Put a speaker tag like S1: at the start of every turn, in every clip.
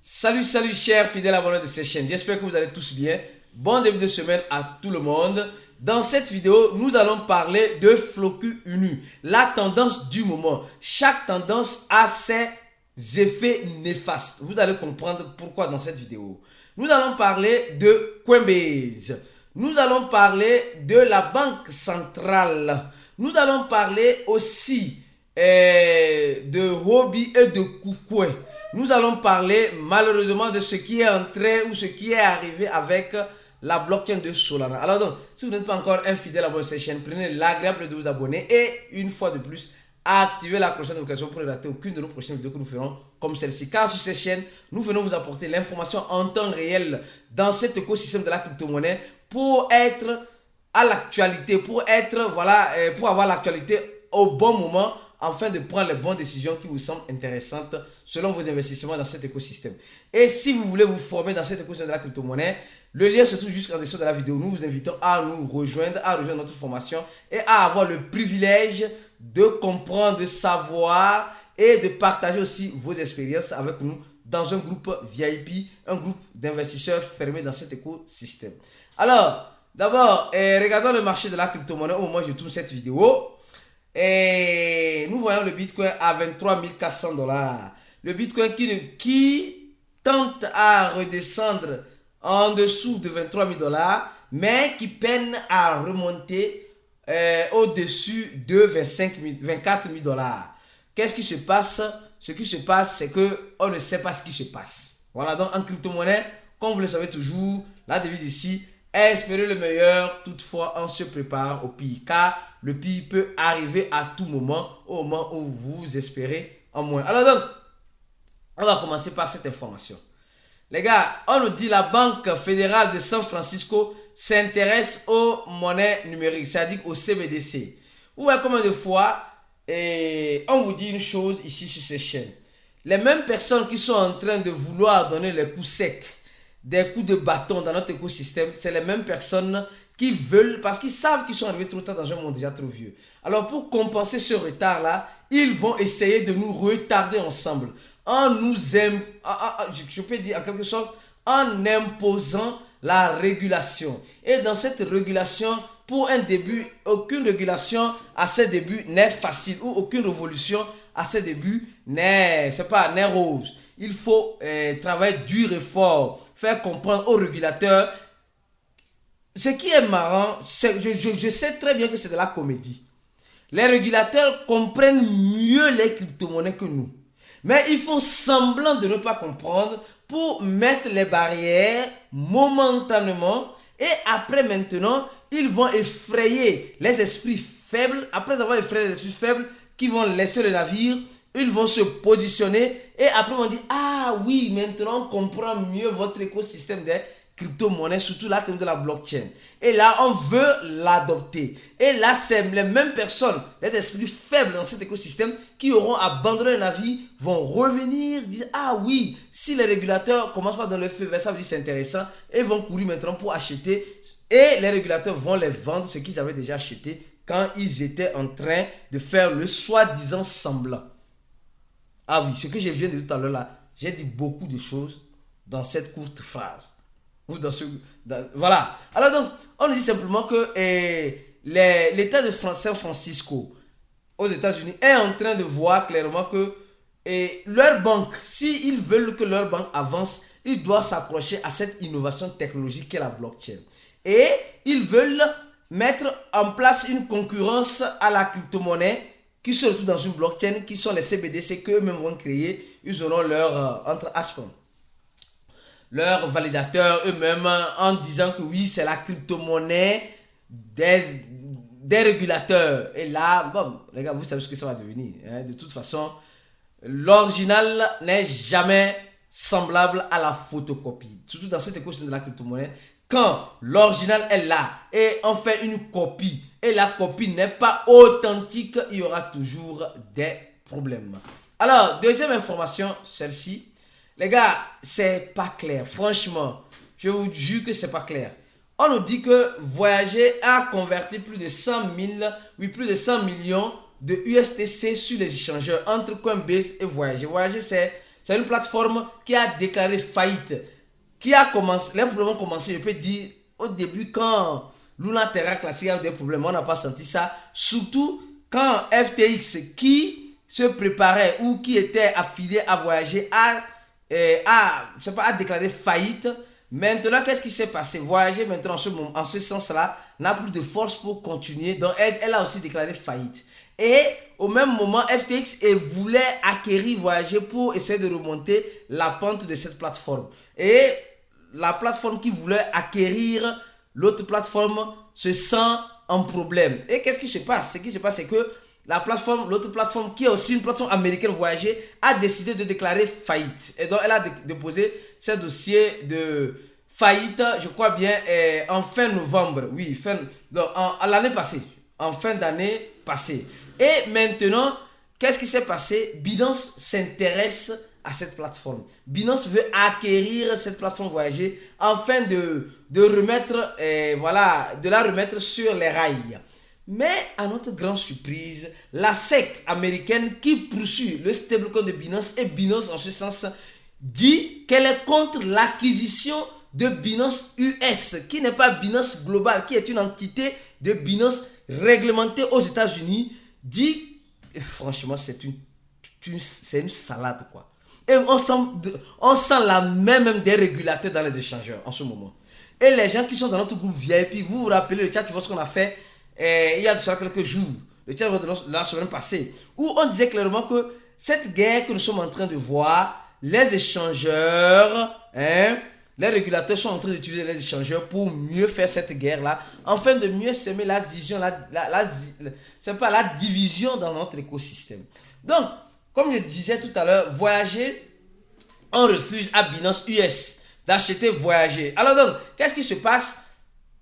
S1: Salut, salut chers fidèles abonnés de cette chaîne, j'espère que vous allez tous bien. Bon début de semaine à tout le monde. Dans cette vidéo, nous allons parler de Floku Unu, la tendance du moment. Chaque tendance a ses effets néfastes. Vous allez comprendre pourquoi dans cette vidéo. Nous allons parler de Coinbase. Nous allons parler de la Banque centrale. Nous allons parler aussi de Huobi et de KuCoin. Nous allons parler malheureusement de ce qui est entré ou ce qui est arrivé avec la blockchain de Solana. Alors donc, si vous n'êtes pas encore un fidèle abonné à cette chaîne, prenez l'agréable de vous abonner et une fois de plus, activez la cloche de notification pour ne rater aucune de nos prochaines vidéos que nous ferons comme celle-ci. Car sur cette chaîne, nous venons vous apporter l'information en temps réel dans cet écosystème de la crypto-monnaie pour être à l'actualité, pour avoir l'actualité au bon moment, afin de prendre les bonnes décisions qui vous semblent intéressantes selon vos investissements dans cet écosystème. Et si vous voulez vous former dans cet écosystème de la crypto-monnaie, le lien se trouve jusqu'en dessous de la vidéo. Nous vous invitons à nous rejoindre, à rejoindre notre formation et à avoir le privilège de comprendre, de savoir et de partager aussi vos expériences avec nous dans un groupe VIP, un groupe d'investisseurs fermés dans cet écosystème. Alors, d'abord, regardons le marché de la crypto-monnaie au moment où je tourne cette vidéo. Et nous voyons le Bitcoin à 23 400 $. Le Bitcoin qui tente à redescendre en dessous de 23 000 $, mais qui peine à remonter au-dessus de 24 000 $. Qu'est-ce qui se passe? Ce qui se passe, c'est qu'on ne sait pas ce qui se passe. Voilà, donc en crypto-monnaie, comme vous le savez toujours, la devise ici, espérez le meilleur, toutefois on se prépare au pire, car le pire peut arriver à tout moment, au moment où vous espérez en moins. Alors donc, on va commencer par cette information. Les gars, on nous dit la Banque fédérale de San Francisco s'intéresse aux monnaies numériques, c'est-à-dire au CBDC. Vous voyez combien de fois on vous dit une chose ici sur ces chaînes. Les mêmes personnes qui sont en train de vouloir donner les coups secs, des coups de bâton dans notre écosystème, c'est les mêmes personnes qui veulent, parce qu'ils savent qu'ils sont arrivés trop tard dans un monde déjà trop vieux. Alors pour compenser ce retard-là, ils vont essayer de nous retarder ensemble, en nous je peux dire en quelque sorte, en imposant la régulation. Et dans cette régulation, pour un début, aucune régulation à ses débuts n'est facile, ou aucune révolution à ses débuts n'est rose. Il faut travailler dur et fort, faire comprendre aux régulateurs. Ce qui est marrant, je sais très bien que c'est de la comédie. Les régulateurs comprennent mieux les crypto-monnaies que nous. Mais ils font semblant de ne pas comprendre pour mettre les barrières momentanément. Et après maintenant, ils vont effrayer les esprits faibles. Après avoir effrayé les esprits faibles qui vont laisser le navire, ils vont se positionner et après on dit ah oui, maintenant on comprend mieux votre écosystème des crypto-monnaies, surtout la thème de la blockchain. Et là on veut l'adopter. Et là c'est les mêmes personnes, les esprits faibles dans cet écosystème qui auront abandonné le navire, vont revenir, dire ah oui, si les régulateurs commencent pas dans le feu vert, ça veut dire c'est intéressant, et vont courir maintenant pour acheter. Et les régulateurs vont les vendre ce qu'ils avaient déjà acheté quand ils étaient en train de faire le soi-disant semblant. Ah oui, ce que je viens de dire tout à l'heure là, j'ai dit beaucoup de choses dans cette courte phrase. Ou voilà. Alors donc, on dit simplement que l'État de San Francisco, aux États-Unis, est en train de voir clairement que leur banque, s'ils veulent que leur banque avance, ils doivent s'accrocher à cette innovation technologique qu'est la blockchain. Et ils veulent mettre en place une concurrence à la crypto-monnaie qui se retrouvent dans une blockchain, qui sont les CBDC qu'eux-mêmes vont créer. Ils auront leur validateur eux-mêmes en disant que oui, c'est la crypto-monnaie des régulateurs. Et là, bon, les gars, vous savez ce que ça va devenir. Hein? De toute façon, l'original n'est jamais semblable à la photocopie. Surtout dans cet écosystème de la crypto-monnaie. Quand l'original est là et on fait une copie et la copie n'est pas authentique, il y aura toujours des problèmes. Alors, deuxième information, celle-ci. Les gars, c'est pas clair. Franchement, je vous jure que c'est pas clair. On nous dit que Voyager a converti plus de 100 millions de USTC sur les échangeurs entre Coinbase et Voyager. Voyager, c'est c'est une plateforme qui a déclaré faillite, qui a commencé, les problèmes ont commencé, je peux dire, au début quand Luna Terra Classic a eu des problèmes, on n'a pas senti ça, surtout quand FTX qui se préparait ou qui était affilié à voyager a déclaré faillite. Maintenant, qu'est-ce qui s'est passé? Voyager maintenant en ce sens-là n'a plus de force pour continuer, donc elle a aussi déclaré faillite. Et au même moment, FTX voulait acquérir Voyager pour essayer de remonter la pente de cette plateforme. Et la plateforme qui voulait acquérir l'autre plateforme se sent en problème. Et qu'est-ce qui se passe? Ce qui se passe, c'est que l'autre plateforme, qui est aussi une plateforme américaine Voyager, a décidé de déclarer faillite. Et donc, elle a déposé ce dossier de faillite, je crois bien, en fin novembre. Oui, à l'année passée. En fin d'année passée. Et maintenant, qu'est-ce qui s'est passé? Binance s'intéresse à cette plateforme. Binance veut acquérir cette plateforme Voyager afin de la remettre sur les rails. Mais à notre grande surprise, la SEC américaine qui poursuit le stablecoin de Binance, et Binance en ce sens dit qu'elle est contre l'acquisition de Binance US, qui n'est pas Binance Global, qui est une entité de Binance réglementée aux États-Unis, dit, et franchement, c'est une salade, quoi. Et on sent la même des régulateurs dans les échangeurs en ce moment. Et les gens qui sont dans notre groupe VIP, vous vous rappelez le chat de ce qu'on a fait il y a déjà quelques jours, le chat de la semaine passée, où on disait clairement que cette guerre que nous sommes en train de voir, les échangeurs, les régulateurs sont en train d'utiliser les échangeurs pour mieux faire cette guerre-là, afin de mieux semer la division, la division dans notre écosystème. Donc, comme je disais tout à l'heure, Voyager, on refuse à Binance US d'acheter Voyager. Alors donc, qu'est-ce qui se passe?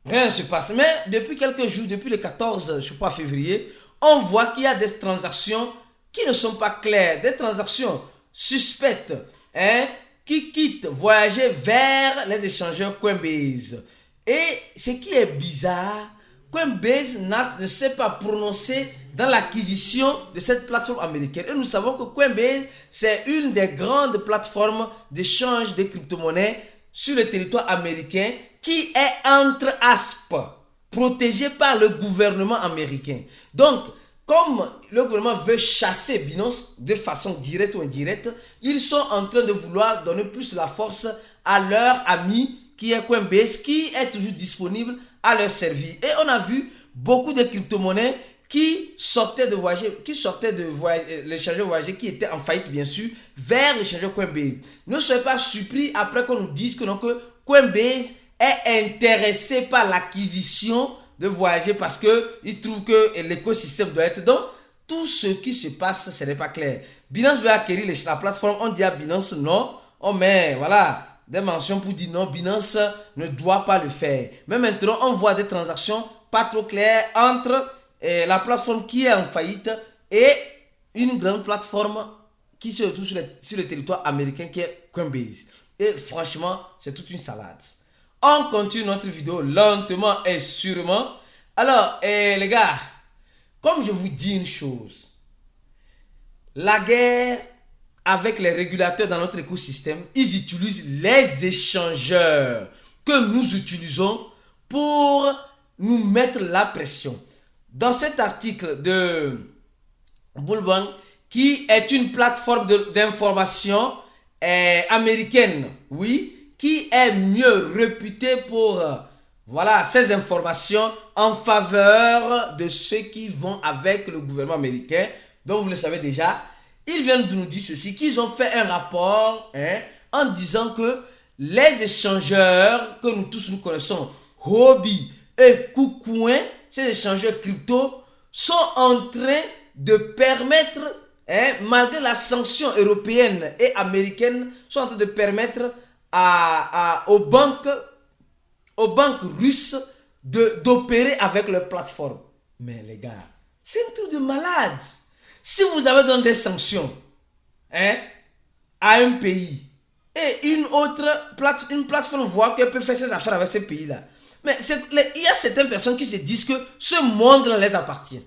S1: Rien ne se passe. Mais depuis quelques jours, depuis le 14 je crois, février, on voit qu'il y a des transactions qui ne sont pas claires, des transactions suspectes, qui quittent Voyager vers les échangeurs Coinbase. Et ce qui est bizarre, Coinbase ne s'est pas prononcé dans l'acquisition de cette plateforme américaine. Et nous savons que Coinbase, c'est une des grandes plateformes d'échange de crypto-monnaies sur le territoire américain qui est entre aspe, protégée par le gouvernement américain. Donc, comme le gouvernement veut chasser Binance de façon directe ou indirecte, ils sont en train de vouloir donner plus la force à leur ami qui est Coinbase, qui est toujours disponible à leur servir. Et on a vu beaucoup de crypto-monnaies qui sortaient de l'échangeur Voyager, qui était en faillite bien sûr, vers l'échangeur Coinbase. Ne soyez pas surpris après qu'on nous dise que Coinbase est intéressé par l'acquisition de Voyager parce qu'il trouve que l'écosystème doit être. Donc, tout ce qui se passe, ce n'est pas clair. Binance veut acquérir la plateforme, on dit à Binance non, on met des mentions pour dire non, Binance ne doit pas le faire. Mais maintenant, on voit des transactions pas trop claires entre la plateforme qui est en faillite et une grande plateforme qui se retrouve sur le territoire américain qui est Coinbase. Et franchement, c'est toute une salade. On continue notre vidéo lentement et sûrement. Alors, les gars, comme je vous dis une chose, la guerre avec les régulateurs dans notre écosystème, ils utilisent les échangeurs que nous utilisons pour nous mettre la pression. Dans cet article de Bullbank, qui est une plateforme d'information américaine, oui, qui est mieux réputée pour ces informations en faveur de ceux qui vont avec le gouvernement américain. Donc vous le savez déjà, ils viennent de nous dire ceci, qu'ils ont fait un rapport en disant que les échangeurs que nous tous nous connaissons, Huobi et KuCoin, ces échangeurs crypto, sont en train de permettre, malgré la sanction européenne et américaine, sont en train de permettre aux banques russes d'opérer avec leur plateforme. Mais les gars, c'est un truc de malade. Si vous avez donné des sanctions à un pays et une plateforme voit qu'elle peut faire ses affaires avec ce pays-là, mais il y a certaines personnes qui se disent que ce monde-là les appartient.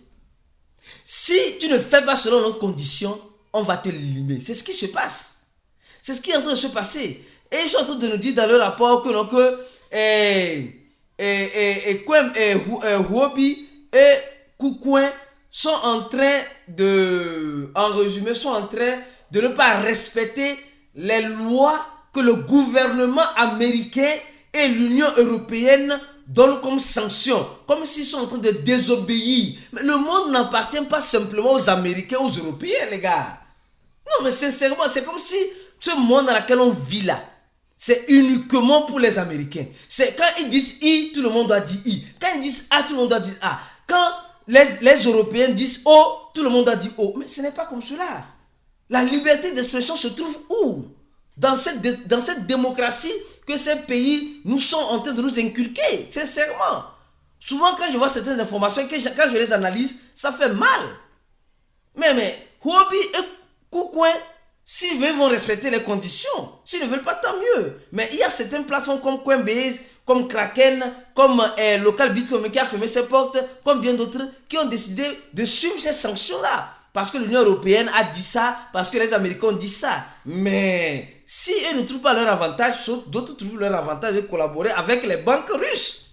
S1: Si tu ne fais pas selon nos conditions, on va te l'éliminer. C'est ce qui se passe. C'est ce qui est en train de se passer. Et ils sont en train de nous dire dans le rapport que non, que Huobi et Koukouen sont en train de, en résumé, sont en train de ne pas respecter les lois que le gouvernement américain et l'Union européenne donnent comme sanction, comme s'ils sont en train de désobéir. Mais le monde n'appartient pas simplement aux Américains, aux Européens, les gars. Non, mais sincèrement, c'est comme si ce monde dans lequel on vit là, c'est uniquement pour les Américains. C'est quand ils disent I, tout le monde doit dire I. Quand ils disent A, tout le monde doit dire A. Quand les Européens disent O, tout le monde doit dire O. Mais ce n'est pas comme cela. La liberté d'expression se trouve où? Dans cette démocratie que ces pays nous sont en train de nous inculquer, sincèrement. Souvent, quand je vois certaines informations, quand je les analyse, ça fait mal. Mais, Huobi et Koukouen, s'ils veulent, vont respecter les conditions. S'ils ne veulent pas, tant mieux. Mais il y a certaines plateformes comme Coinbase, comme Kraken, comme Local Bitcoin qui a fermé ses portes, comme bien d'autres, qui ont décidé de suivre ces sanctions-là. Parce que l'Union européenne a dit ça, parce que les Américains ont dit ça. Mais si eux ne trouvent pas leur avantage, d'autres trouvent leur avantage de collaborer avec les banques russes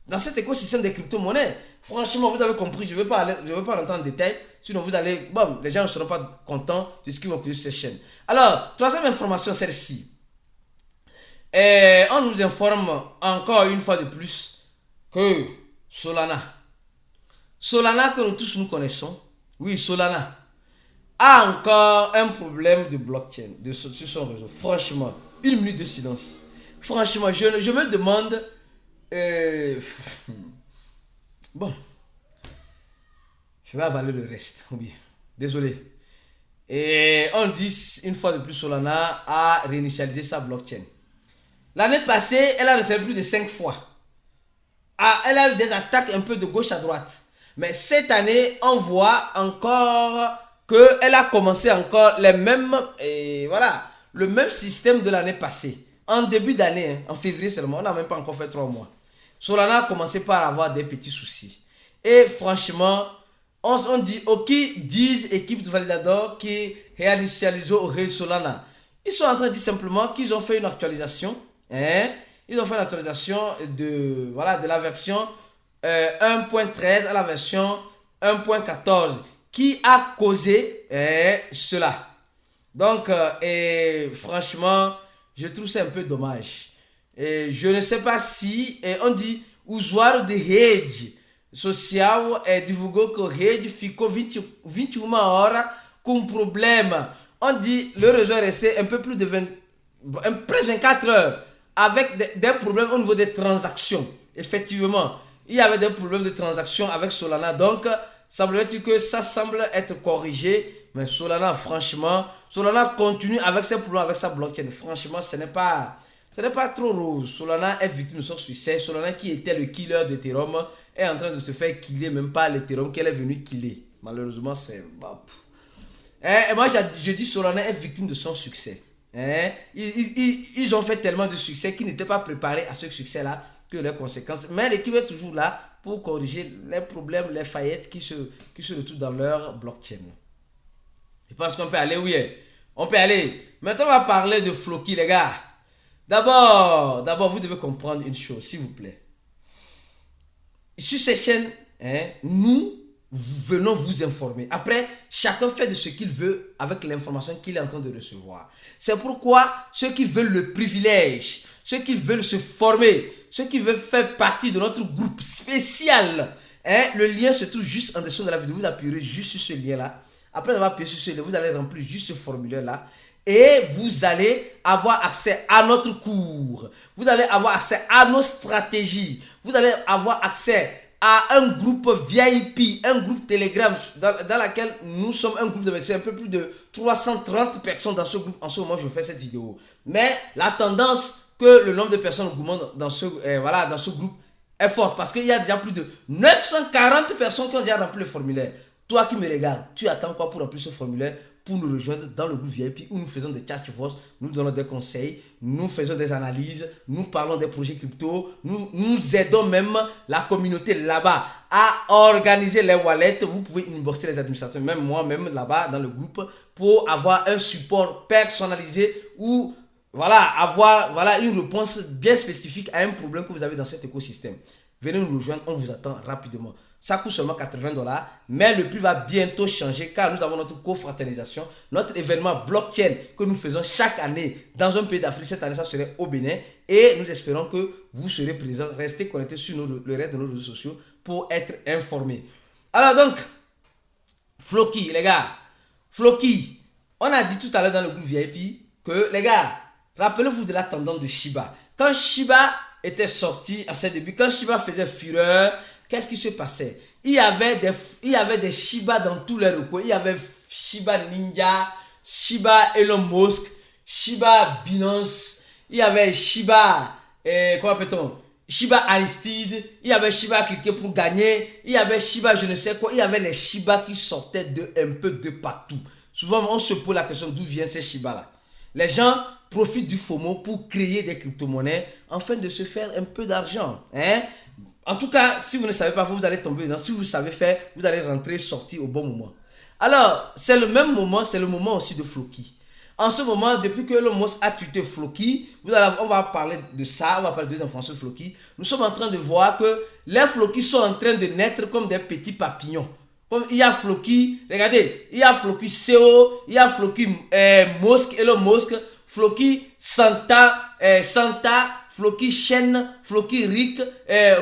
S1: dans cet écosystème des crypto-monnaies. Franchement, vous avez compris, je ne vais pas rentrer en détail, sinon vous allez, bon, les gens ne seront pas contents de ce qu'ils vont écouter sur cette chaîne. Alors, troisième information, celle-ci. On nous informe encore une fois de plus que Solana que nous tous nous connaissons, oui, Solana a encore un problème de blockchain sur son réseau. Franchement, une minute de silence. Franchement, je me demande... Bon, je vais avaler le reste. Oui, désolé. Et on dit une fois de plus, Solana a réinitialisé sa blockchain. L'année passée, elle a réservé plus de 5 fois. Elle a eu des attaques un peu de gauche à droite. Mais cette année, on voit encore qu'elle a commencé encore les mêmes, le même système de l'année passée. En début d'année, en février seulement, on n'a même pas encore fait 3 mois. Solana a commencé par avoir des petits soucis. Et franchement, on dit, ok, 10 équipes de validateurs qui réinitialisent au réseau Solana. Ils sont en train de dire simplement qu'ils ont fait une actualisation. Ils ont fait une actualisation de la version 1.13 à la version 1.14 qui a causé cela. Donc, franchement, je trouve ça un peu dommage. Je ne sais pas si, on dit, usuário de rede social divulgou que a rede ficou 21 horas com problema. On dit, le réseau est resté un peu plus de près de 24 heures avec des problèmes au niveau des transactions. Effectivement, il y avait des problèmes de transactions avec Solana. Donc, semblerait-il que ça semble être corrigé. Mais Solana, franchement, Solana continue avec ses problèmes, avec sa blockchain. Franchement, ce n'est pas trop rose. Solana est victime de son succès. Solana, qui était le killer d'Ethereum, est en train de se faire killer, même pas l'Ethereum qu'elle est venue killer. Malheureusement, c'est... Et moi, je dis Solana est victime de son succès. Ils ont fait tellement de succès qu'ils n'étaient pas préparés à ce succès-là, que les conséquences. Mais l'équipe est toujours là pour corriger les problèmes, les faillettes qui se retrouvent dans leur blockchain. Je pense qu'on peut aller, oui. On peut aller. Maintenant, on va parler de Floki, les gars. D'abord, vous devez comprendre une chose, s'il vous plaît. Sur ces chaînes, nous venons vous informer. Après, chacun fait de ce qu'il veut avec l'information qu'il est en train de recevoir. C'est pourquoi ceux qui veulent le privilège, ceux qui veulent se former, ceux qui veulent faire partie de notre groupe spécial, le lien se trouve juste en dessous de la vidéo. Vous appuyez juste sur ce lien-là. Après avoir appuyé sur ce lien, vous allez remplir juste ce formulaire-là. Et vous allez avoir accès à notre cours. Vous allez avoir accès à nos stratégies. Vous allez avoir accès à un groupe VIP, un groupe Telegram dans lequel nous sommes un groupe de messieurs, un peu plus de 330 personnes dans ce groupe. En ce moment, je fais cette vidéo. Mais la tendance que le nombre de personnes augmente dans ce groupe est forte. Parce qu'il y a déjà plus de 940 personnes qui ont déjà rempli le formulaire. Toi qui me regardes, tu attends quoi pour remplir ce formulaire pour nous rejoindre dans le groupe VIP où nous faisons des chat force, nous donnons des conseils, nous faisons des analyses, nous parlons des projets crypto, nous aidons même la communauté là-bas à organiser les wallets. Vous pouvez inboxer les administrateurs, même moi-même là-bas dans le groupe, pour avoir un support personnalisé ou avoir une réponse bien spécifique à un problème que vous avez dans cet écosystème. Venez nous rejoindre, on vous attend rapidement. Ça coûte seulement $80, mais le prix va bientôt changer car nous avons notre co-fraternisation, notre événement blockchain que nous faisons chaque année dans un pays d'Afrique. Cette année, ça serait au Bénin et nous espérons que vous serez présents. Restez connectés sur le reste de nos réseaux sociaux pour être informés. Alors donc, Floki, les gars, Floki, on a dit tout à l'heure dans le groupe VIP que, les gars, rappelez-vous de la tendance de Shiba. Quand Shiba était sorti à ses débuts, quand Shiba faisait fureur, qu'est-ce qui se passait? Il y avait des Shiba dans tous les recoins. Il y avait Shiba Ninja, Shiba Elon Musk, Shiba Binance, il y avait Shiba, comment appelle-t-on? Shiba Aristide, il y avait Shiba cliquer pour gagner, il y avait Shiba je ne sais quoi, il y avait les Shiba qui sortaient un peu de partout. Souvent, on se pose la question d'où viennent ces Shiba-là. Les gens profitent du FOMO pour créer des crypto-monnaies afin de se faire un peu d'argent. En tout cas, si vous ne savez pas, vous allez tomber dedans. Si vous savez faire, vous allez rentrer, sortir au bon moment. Alors, c'est le même moment, c'est le moment aussi de Floki. En ce moment, depuis que Elon Musk a tweeté Floki, on va parler de ça, on va parler des informations de Floki. Nous sommes en train de voir que les Floki sont en train de naître comme des petits papillons. Comme il y a Floki, regardez, il y a Floki CEO, il y a Floki Musk, Elon Musk, Floki Santa, Floki Shen, Floki Rick,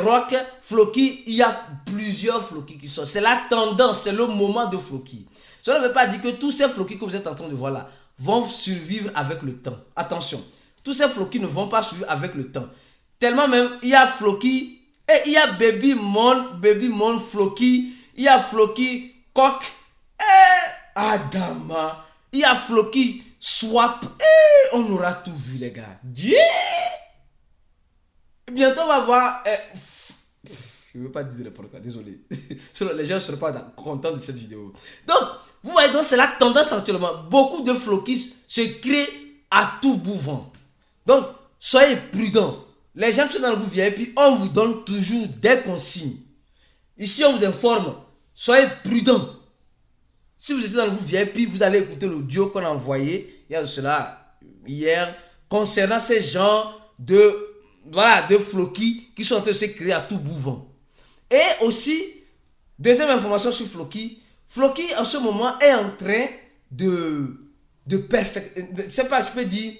S1: Rock, Floki, il y a plusieurs Floki qui sont. C'est la tendance, c'est le moment de Floki. Cela ne veut pas dire que tous ces Floki que vous êtes en train de voir là vont survivre avec le temps. Attention, tous ces Floki ne vont pas survivre avec le temps. Tellement même, il y a Floki, et il y a Baby Mon Floki, il y a Floki Coq, Adama, il y a Floki Swap, on aura tout vu les gars. Yeah! Bientôt on va voir, je ne veux pas dire n'importe quoi, désolé. Les gens ne seront pas contents de cette vidéo. Donc, vous voyez, donc c'est la tendance actuellement. Beaucoup de Flokis se créent à tout bout vent. Donc, soyez prudents. Les gens qui sont dans le groupe VIP, on vous donne toujours des consignes. Ici, on vous informe. Soyez prudents. Si vous étiez dans le groupe VIP, vous allez écouter l'audio qu'on a envoyé, il y a de cela hier, concernant ces gens de Floki qui sont en train de se créer à tout bout vent. Et aussi, deuxième information sur Floki. Floki, en ce moment, est en train de perfectionner, je sais pas, je peux dire,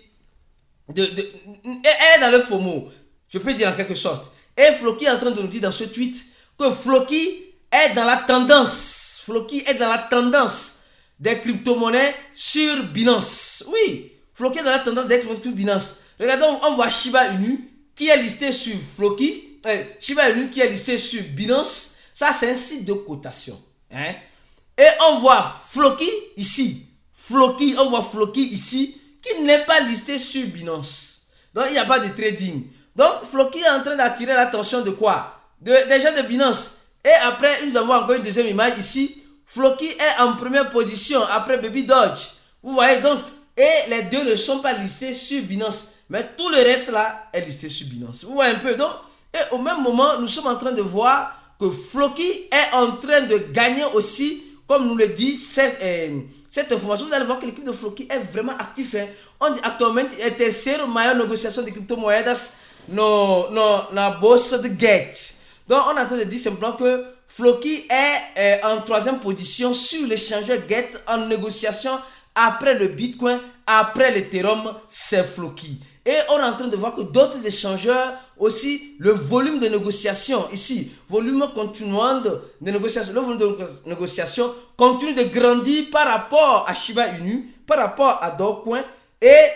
S1: elle est dans le FOMO, je peux dire en quelque sorte. Et Floki est en train de nous dire dans ce tweet que Floki est dans la tendance. Floki est dans la tendance des crypto-monnaies sur Binance. Oui, Floki est dans la tendance des crypto-monnaies sur Binance. Regardons, on voit Shiba Inu qui est listé sur Floki. Shiba Inu qui est listé sur Binance. Ça, c'est un site de cotation. Et on voit Floki ici. On voit Floki ici qui n'est pas listé sur Binance. Donc, il n'y a pas de trading. Donc, Floki est en train d'attirer l'attention de quoi? Des gens de Binance. Et après, nous avons encore une deuxième image ici. Floki est en première position après Baby Doge. Vous voyez donc, et les deux ne sont pas listés sur Binance. Mais tout le reste là est listé sur Binance. Vous voyez un peu donc. Et au même moment, nous sommes en train de voir que Floki est en train de gagner aussi, comme nous le dit cette information. Vous allez voir que l'équipe de Floki est vraiment active. On dit actuellement é terceiro maior negociação de criptomoedas na bolsa de Gate. Donc on est en train de dire simplement que Floki est en troisième position sur l'échangeur Gate en négociation après le Bitcoin, après l'Ethereum, c'est Floki. Et on est en train de voir que d'autres échangeurs aussi, le volume de négociation ici, volume continuant de négociation, le volume de négociation continue de grandir par rapport à Shiba Inu, par rapport à Dogecoin et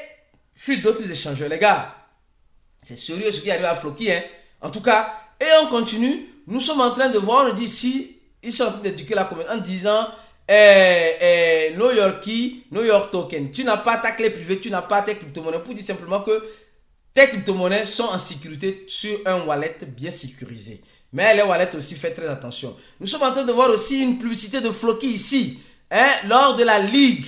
S1: sur d'autres échangeurs. Les gars, c'est sérieux ce qui arrive à Floki. En tout cas, et on continue. Nous sommes en train de voir, on dit ici, ils sont en train d'éduquer la communauté en disant New York Token. Tu n'as pas ta clé privée, tu n'as pas tes crypto-monnaies. Pour dire simplement que tes crypto-monnaies sont en sécurité sur un wallet bien sécurisé. Mais les wallets aussi, faites très attention. Nous sommes en train de voir aussi une publicité de Floki ici. Lors de la ligue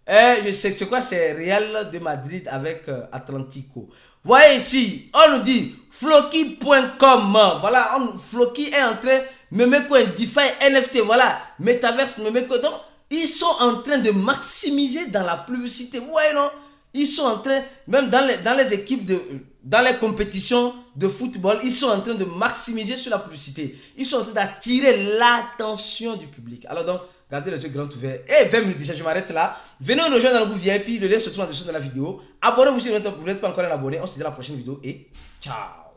S1: Je sais c'est quoi, c'est Real de Madrid avec Atlantico. Voyez ici, on nous dit Floki.com. Voilà, Floki est en train Memecoin, DeFi, NFT, voilà, Metaverse, Memecoin. Donc, ils sont en train de maximiser dans la publicité. Vous voyez, non? Ils sont en train, même dans les équipes dans les compétitions de football, ils sont en train de maximiser sur la publicité. Ils sont en train d'attirer l'attention du public. Alors donc, gardez les yeux grands ouverts. Et 20 minutes déjà, je m'arrête là. Venez nous rejoindre dans le groupe VIP, le lien se trouve en dessous de la vidéo. Abonnez-vous si vous n'êtes pas encore un abonné. On se dit à la prochaine vidéo et ciao.